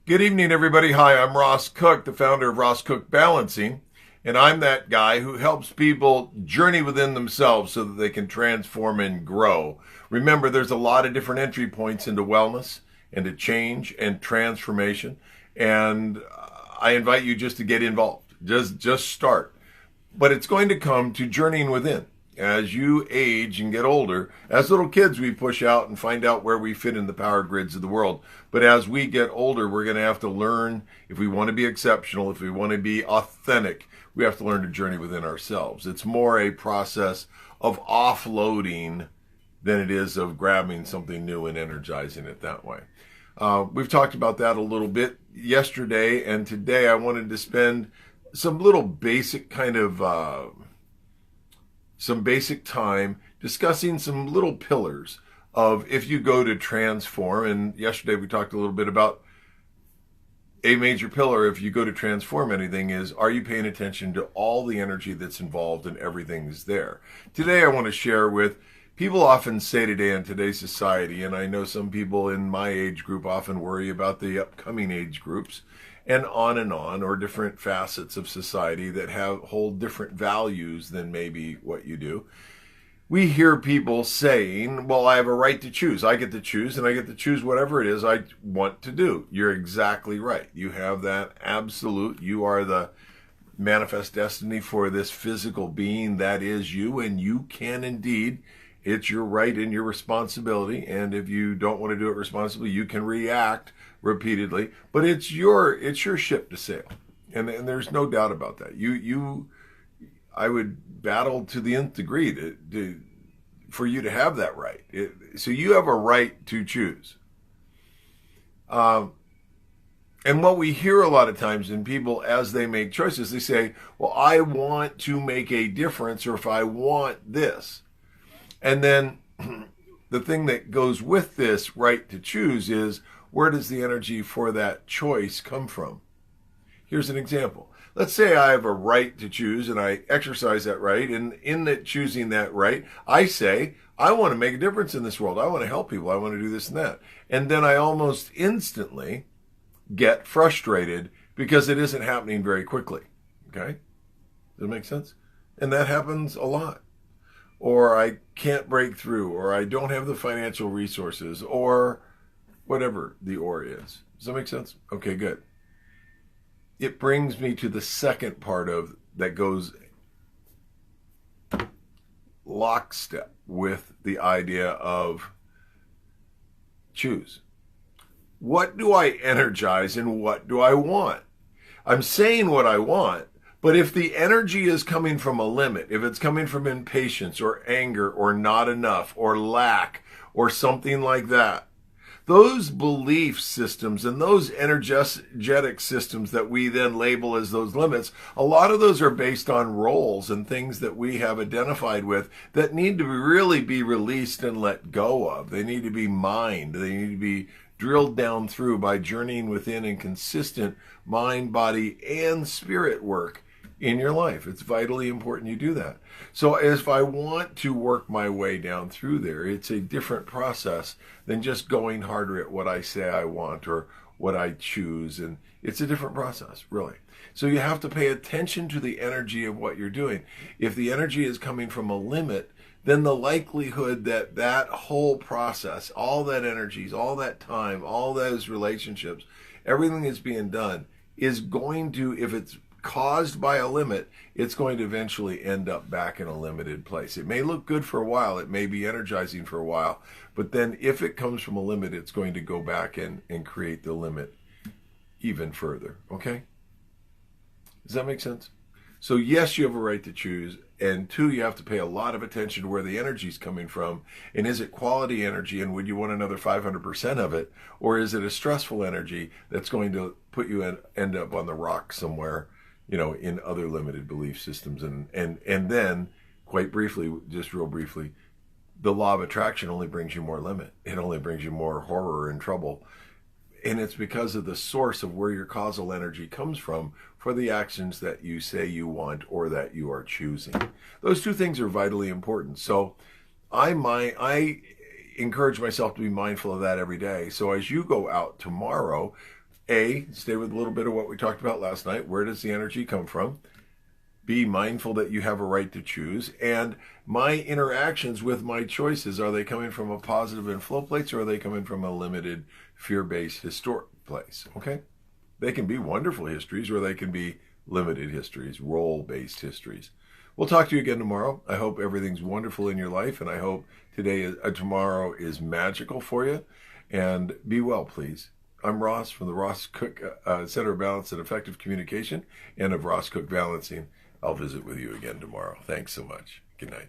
Good evening, everybody. Hi, I'm Ross Cook, the founder of Ross Cook Balancing, and I'm that guy who helps people journey within themselves so that they can transform and grow. Remember, there's a lot of different entry points into wellness and to change and transformation, and I invite you just to get involved. Just start. But it's going to come to journeying within. As you age and get older, as little kids, we push out and find out where we fit in the power grids of the world. But as we get older, we're going to have to learn, if we want to be exceptional, if we want to be authentic, we have to learn to journey within ourselves. It's more a process of offloading than it is of grabbing something new and energizing it that way. We've talked about that a little bit yesterday, and today I wanted to spend some little basic kind of some basic time discussing some little pillars of if you go to transform. And yesterday we talked a little bit about a major pillar if you go to transform anything is, are you paying attention to all the energy that's involved and everything's there? Today I want to share with people often say today in today's society, and I know some people in my age group often worry about the upcoming age groups, and on, or different facets of society that hold different values than maybe what you do. We hear people saying, well, I have a right to choose. I get to choose, and I get to choose whatever it is I want to do. You're exactly right. You have that absolute. You are the manifest destiny for this physical being that is you, and you can indeed. It's your right and your responsibility, and if you don't want to do it responsibly, you can react repeatedly, but it's your ship to sail, and there's no doubt about that. I would battle to the nth degree for you to have that right. So you have a right to choose. And what we hear a lot of times in people as they make choices, they say, well, I want to make a difference, or if I want this. And then the thing that goes with this right to choose is, where does the energy for that choice come from? Here's an example. Let's say I have a right to choose and I exercise that right. And in that choosing that right, I say, I want to make a difference in this world. I want to help people. I want to do this and that. And then I almost instantly get frustrated because it isn't happening very quickly. Okay? Does that make sense? And that happens a lot. Or I can't break through, or I don't have the financial resources, or whatever the or is. Does that make sense? Okay, good. It brings me to the second part of that goes lockstep with the idea of choose. What do I energize and what do I want? I'm saying what I want, but if the energy is coming from a limit, if it's coming from impatience or anger or not enough or lack or something like that, those belief systems and those energetic systems that we then label as those limits, a lot of those are based on roles and things that we have identified with that need to really be released and let go of. They need to be mined. They need to be drilled down through by journeying within and consistent mind, body, and spirit work in your life. It's vitally important you do that. So if I want to work my way down through there, it's a different process than just going harder at what I say I want or what I choose. And it's a different process, really. So you have to pay attention to the energy of what you're doing. If the energy is coming from a limit, then the likelihood that that whole process, all that energies, all that time, all those relationships, everything that's being done is going to, if it's caused by a limit, it's going to eventually end up back in a limited place. It may look good for a while, it may be energizing for a while, but then if it comes from a limit, it's going to go back and create the limit even further. Okay? Does that make sense? So yes, you have a right to choose, and two, you have to pay a lot of attention to where the energy is coming from, and is it quality energy, and would you want another 500% of it, or is it a stressful energy that's going to put you end up on the rock somewhere, in other limited belief systems. And then, quite briefly, just real briefly, the law of attraction only brings you more limit. It only brings you more horror and trouble. And it's because of the source of where your causal energy comes from for the actions that you say you want or that you are choosing. Those two things are vitally important. So I encourage myself to be mindful of that every day. So as you go out tomorrow, A, stay with a little bit of what we talked about last night. Where does the energy come from? Be mindful that you have a right to choose. And my interactions with my choices, are they coming from a positive inflow place, or are they coming from a limited, fear-based, historic place? Okay? They can be wonderful histories, or they can be limited histories, role-based histories. We'll talk to you again tomorrow. I hope everything's wonderful in your life, and I hope tomorrow is magical for you. And be well, please. I'm Ross from the Ross Cook Center of Balance and Effective Communication and of Ross Cook Balancing. I'll visit with you again tomorrow. Thanks so much. Good night.